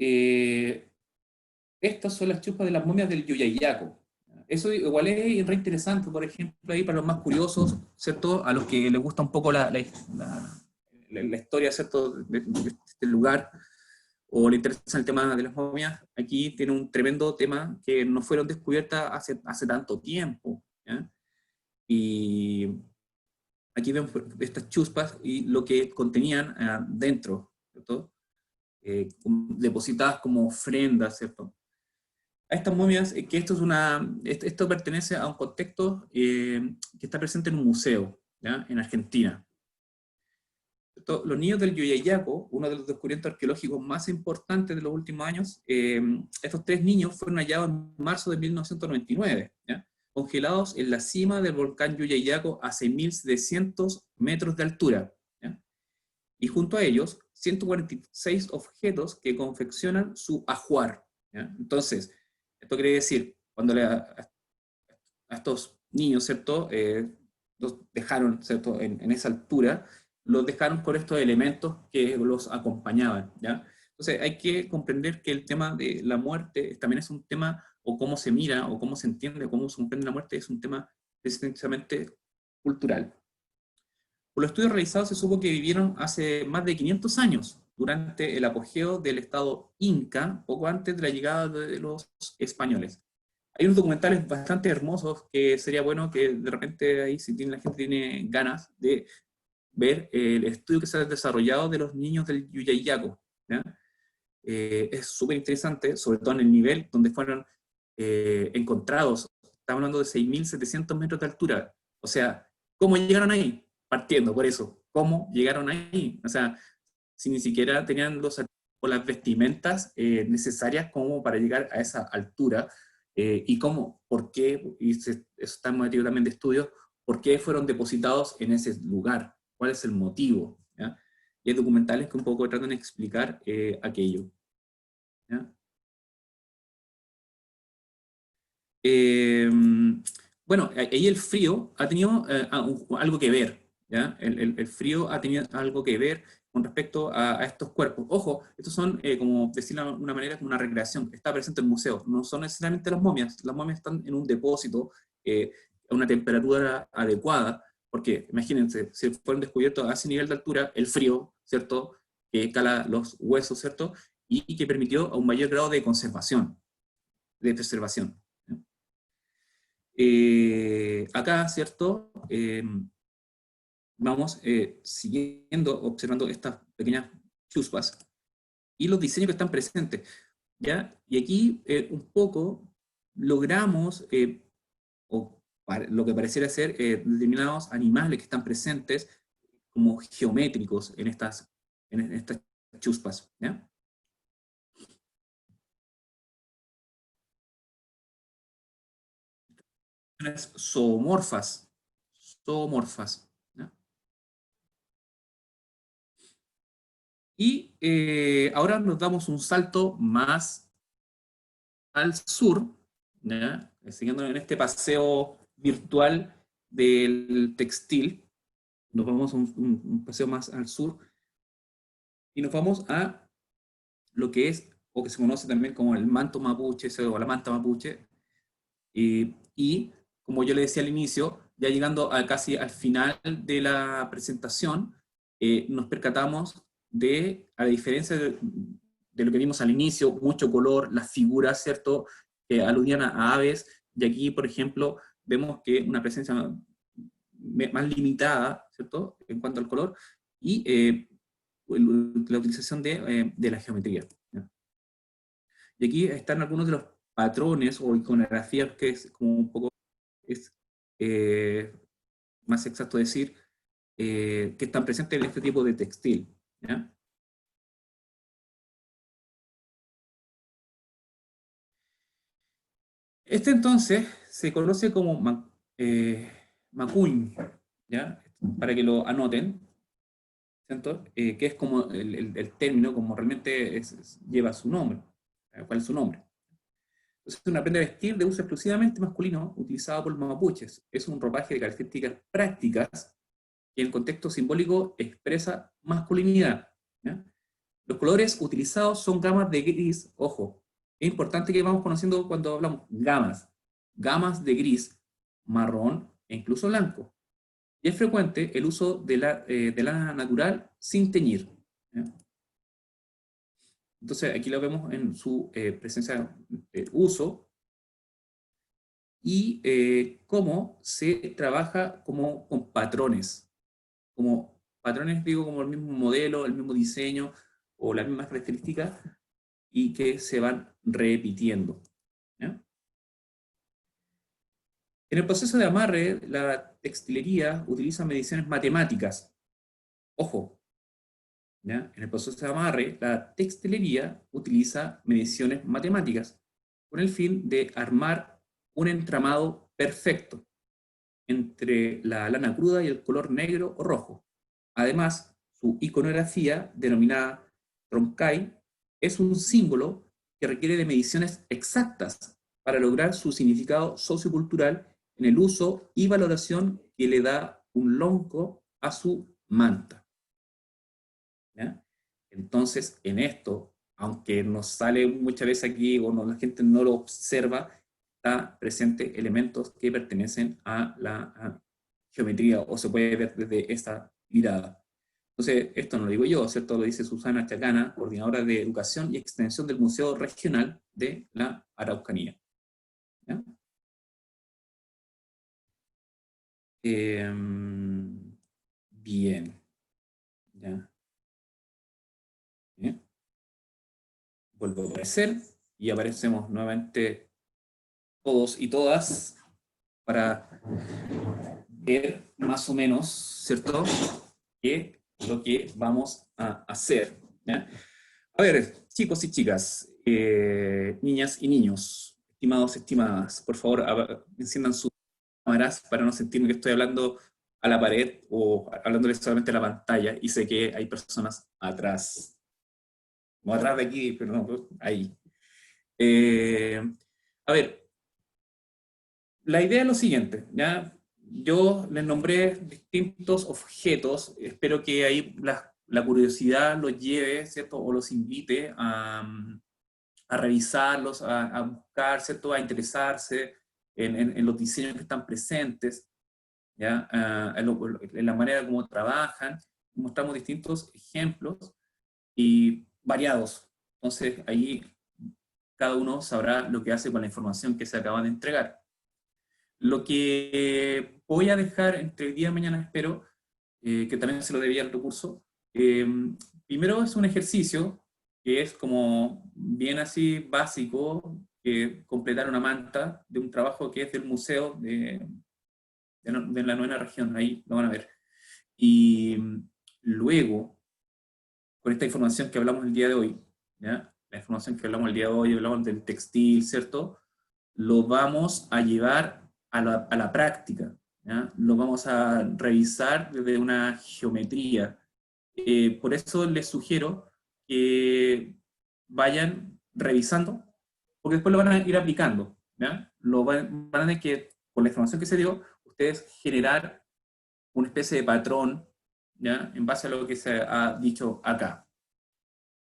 estas son las chuspas de las momias del Yuyayaco. Eso igual es re interesante, por ejemplo, ahí para los más curiosos, ¿cierto? A los que les gusta un poco la historia, ¿cierto?, de este lugar, o le interesa el tema de las momias, aquí tiene un tremendo tema que no fueron descubiertas hace tanto tiempo, ¿ya? Y aquí vemos estas chuspas y lo que contenían dentro, ¿cierto? Depositadas como ofrendas, ¿cierto? A estas momias, que esto pertenece a un contexto que está presente en un museo, ¿ya?, en Argentina. Los niños del Yuyayaco, uno de los descubrimientos arqueológicos más importantes de los últimos años, estos tres niños fueron hallados en marzo de 1999, ¿ya?, congelados en la cima del volcán Yuyayaco a 6.700 metros de altura, ¿ya? Y junto a ellos, 146 objetos que confeccionan su ajuar, ¿ya? Entonces, esto quiere decir, cuando a estos niños, ¿cierto?, los dejaron, ¿cierto?, en esa altura, los dejaron con estos elementos que los acompañaban, ¿ya? Entonces hay que comprender que el tema de la muerte también es un tema, o cómo se mira, o cómo se entiende, o cómo se comprende la muerte, es un tema precisamente cultural. Por los estudios realizados se supo que vivieron hace más de 500 años, durante el apogeo del estado Inca, poco antes de la llegada de los españoles. Hay unos documentales bastante hermosos que sería bueno que de repente ahí, si la gente tiene ganas de ver el estudio que se ha desarrollado de los niños del Yuyayaco, ¿ya? Es súper interesante, sobre todo en el nivel donde fueron encontrados. Estamos hablando de 6.700 metros de altura. O sea, ¿cómo llegaron ahí? Partiendo por eso. ¿Cómo llegaron ahí? O sea, si ni siquiera tenían o las vestimentas necesarias como para llegar a esa altura, y cómo, por qué, y eso está motivo también de estudios, por qué fueron depositados en ese lugar, cuál es el motivo, ¿ya? Y hay documentales que un poco tratan de explicar aquello, ¿ya? Bueno, ahí el frío ha tenido algo que ver, ¿ya? El frío ha tenido algo que ver con respecto a estos cuerpos. Ojo, estos son, como decirlo de una manera, como una recreación. Está presente en el museo. No son necesariamente las momias. Las momias están en un depósito a una temperatura adecuada, porque imagínense, si fueron descubiertos a ese nivel de altura, el frío, ¿cierto?, que cala los huesos, ¿cierto?, y que permitió a un mayor grado de conservación, de preservación. Acá, ¿cierto? Vamos siguiendo, observando estas pequeñas chuspas y los diseños que están presentes, ¿ya? Y aquí un poco logramos, o lo que pareciera ser determinados animales que están presentes como geométricos en estas chuspas, ¿ya? Zoomorfas, zoomorfas, ¿ya? Y ahora nos damos un salto más al sur, ¿ya? Siguiendo en este paseo virtual del textil, nos vamos a un paseo más al sur, y nos vamos a lo que es, o que se conoce también como el manto mapuche, o la manta mapuche, y como yo le decía al inicio, ya llegando casi al final de la presentación, nos percatamos a la diferencia de lo que vimos al inicio, mucho color, las figuras, ¿cierto?, que aludían a aves, y aquí, por ejemplo, vemos que una presencia más limitada, ¿cierto?, en cuanto al color, y la utilización de la geometría, ¿ya? Y aquí están algunos de los patrones o iconografías que es como un poco, es más exacto decir, que están presentes en este tipo de textil, ¿ya? Este entonces se conoce como macuñ, ¿ya? Para que lo anoten, ¿cierto? Que es como el término, como realmente lleva su nombre. ¿Cuál es su nombre? Entonces, es una prenda de vestir de uso exclusivamente masculino, utilizado por los mapuches. Es un ropaje de características prácticas que en contexto simbólico expresa masculinidad, ¿ya? Los colores utilizados son gamas de gris, ojo, es importante que vamos conociendo cuando hablamos gamas de gris, marrón e incluso blanco. Y es frecuente el uso de lana natural sin teñir, ¿ya? Entonces aquí lo vemos en su presencia de uso, y cómo se trabaja como con patrones. Como patrones, digo, como el mismo modelo, el mismo diseño, o las mismas características, y que se van repitiendo, ¿ya? En el proceso de amarre, la textilería utiliza mediciones matemáticas. Ojo, ¿ya? En el proceso de amarre, la textilería utiliza mediciones matemáticas con el fin de armar un entramado perfecto entre la lana cruda y el color negro o rojo. Además, su iconografía, denominada tronkai, es un símbolo que requiere de mediciones exactas para lograr su significado sociocultural en el uso y valoración que le da un lonco a su manta, ¿ya? Entonces, en esto, aunque nos sale muchas veces aquí o no, la gente no lo observa, está presente elementos que pertenecen a la geometría, o se puede ver desde esta mirada. Entonces, esto no lo digo yo, ¿cierto? Lo dice Susana Chacana, coordinadora de Educación y Extensión del Museo Regional de la Araucanía, ¿ya? Bien, ¿ya? Bien. Vuelvo a aparecer y aparecemos nuevamente todos y todas para ver más o menos, ¿cierto?, qué es lo que vamos a hacer, ¿ya? A ver, chicos y chicas, niñas y niños, estimados, estimadas, por favor, enciendan sus cámaras para no sentirme que estoy hablando a la pared o hablándoles solamente a la pantalla, y sé que hay personas atrás, no atrás de aquí, pero no, ahí. A ver, la idea es lo siguiente, ¿ya? Yo les nombré distintos objetos, espero que ahí la curiosidad los lleve, ¿cierto? O los invite a revisarlos, a buscar, ¿cierto? A interesarse en los diseños que están presentes, ¿ya? En la manera como trabajan. Mostramos distintos ejemplos y variados. Entonces ahí cada uno sabrá lo que hace con la información que se acaba de entregar. Lo que voy a dejar entre el día de mañana, espero, que también se lo debía al recurso, primero es un ejercicio que es como bien así básico, que completar una manta de un trabajo que es del museo de la novena región, ahí lo van a ver. Y luego, con esta información que hablamos el día de hoy, ¿ya? La información que hablamos el día de hoy, hablamos del textil, ¿cierto? Lo vamos a llevar a la práctica, ¿ya? Lo vamos a revisar desde una geometría. Por eso les sugiero que vayan revisando, porque después lo van a ir aplicando, ¿ya? Van a tener que, con la información que se dio, ustedes generar una especie de patrón, ¿ya? En base a lo que se ha dicho acá.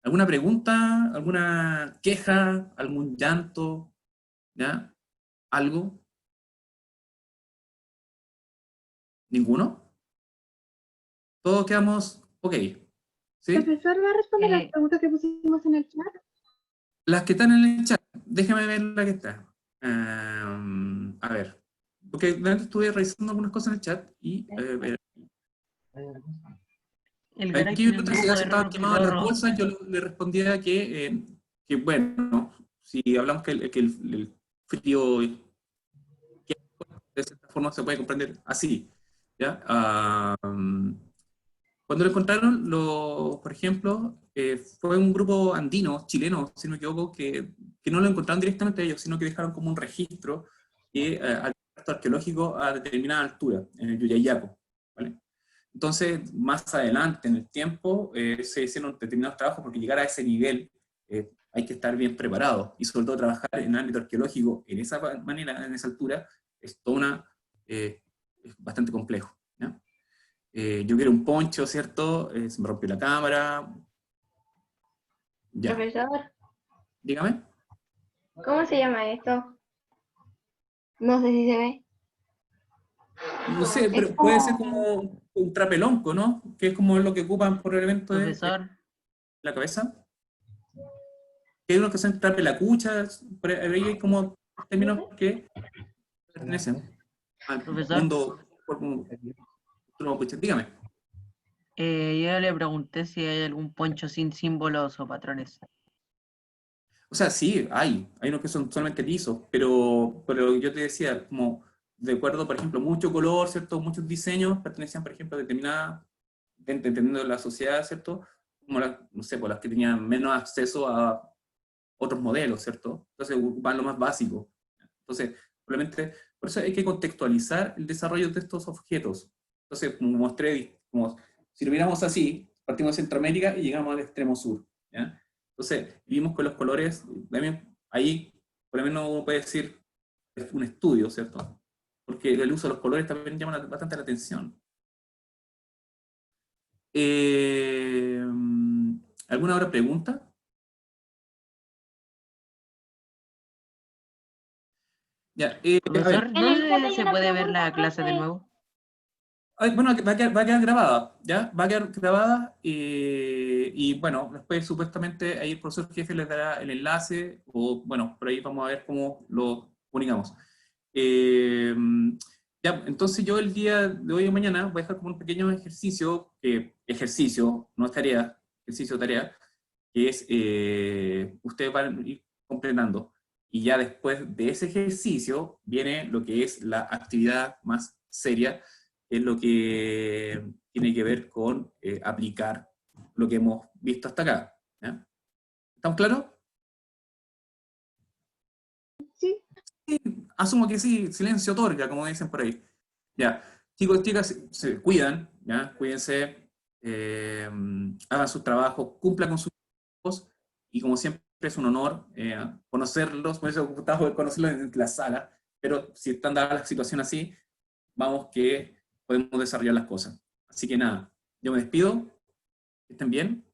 ¿Alguna pregunta? ¿Alguna queja? ¿Algún llanto? ¿Ya? ¿Algo? ¿Ninguno? Todos quedamos ok. ¿Sí? Profesor, ¿va a responder las preguntas que pusimos en el chat? Las que están en el chat. Déjame ver la que está. A ver. Porque antes estuve revisando algunas cosas en el chat y El aquí Garay otra ciudad estaba quemada las bolsas. Yo le respondía que bueno, si hablamos que el frío de cierta forma se puede comprender así, ¿ya? Cuando lo encontraron, por ejemplo, fue un grupo andino, chileno, si no me equivoco, que no lo encontraron directamente ellos, sino que dejaron como un registro que arqueológico a determinada altura, en el Yuyayapo, ¿vale? Entonces, más adelante en el tiempo, se hicieron determinados trabajos, porque llegar a ese nivel hay que estar bien preparado, y sobre todo trabajar en el ámbito arqueológico en esa manera, en esa altura, es es bastante complejo, ¿ya? Yo quiero un poncho, ¿cierto? Se me rompió la cámara. Ya. Profesor, Dígame. ¿cómo se llama esto? No sé si se ve. No sé, pero puede ser como un trapelonco, ¿no? Que es como lo que ocupan por el evento de Profesor, la cabeza. Que hay unos que son trapelacuchas, por ahí hay como términos que pertenecen al Profesor. mundo. Dígame. Yo le pregunté si hay algún poncho sin símbolos o patrones. O sea, sí, hay unos que son solamente lisos, pero yo te decía, como de acuerdo, por ejemplo, mucho color, ¿cierto? Muchos diseños pertenecían, por ejemplo, a determinadas, entendiendo la sociedad, ¿cierto? Como las, no sé, pues las que tenían menos acceso a otros modelos, ¿cierto? Entonces ocupan lo más básico. Entonces, probablemente, por eso hay que contextualizar el desarrollo de estos objetos. Entonces, como mostré, como si lo miramos así, partimos de Centroamérica y llegamos al extremo sur, ¿ya? Entonces, vimos con los colores, ahí por lo menos uno puede decir, es un estudio, ¿cierto? Porque el uso de los colores también llama bastante la atención. ¿Alguna otra pregunta? Ya, Profesor, En el chat ¿dónde hay se una puede ver pregunta, la clase de profe. nuevo? bueno, va a quedar grabada, ¿ya? Va a quedar grabada y bueno, después supuestamente ahí el profesor jefe les dará el enlace o bueno, por ahí vamos a ver cómo lo comunicamos. Ya, entonces yo el día de hoy y mañana voy a dejar como un pequeño ejercicio, no es tarea, ejercicio tarea, que es, ustedes van a ir completando. Y ya después de ese ejercicio viene lo que es la actividad más seria, que es lo que tiene que ver con aplicar lo que hemos visto hasta acá, ¿ya? ¿Estamos claros? Sí. Asumo que sí, silencio otorga, como dicen por ahí. Ya, chicos, chicas, se cuidan, ¿ya? Cuídense, hagan sus trabajos, cumplan con sus trabajos, y como siempre es un honor conocerlos, por eso gustaba poder conocerlos en la sala, pero si están dadas la situación así, vamos que podemos desarrollar las cosas. Así que nada, yo me despido, que estén bien,